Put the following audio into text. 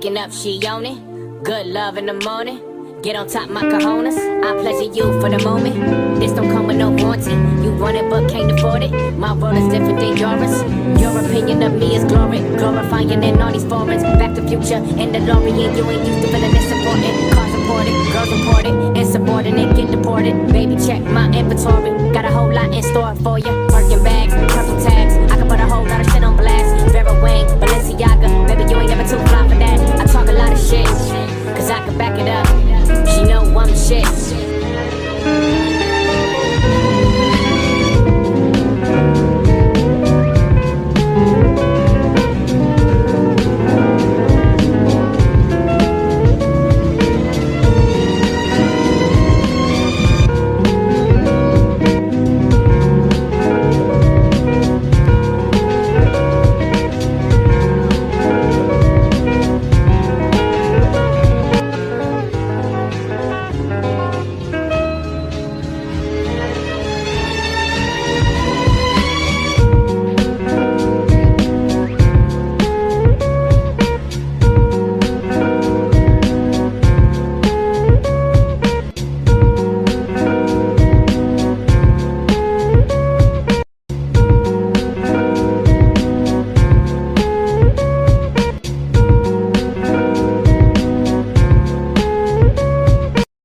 Waking up, she on it. Good love in the morning. Get on top, my cojones. I pleasure you for the moment. This don't come with no warranty. You want it but can't afford it. My world is different than yours. Your opinion of me is glory. Glorifying in all these forums. Back to future in the DeLorean. You ain't used to feeling this important. Cars imported, girls imported. Insubordinate, get deported. Baby, check my inventory. Got a whole lot in store for you. Birkin bags, purple tags. I can put a whole lot of shit on blast. Vera Wang, Balenciaga. Baby, you ain't never too fly for that. I talk a lot of shit, cause I can back it up. She know I'm shit.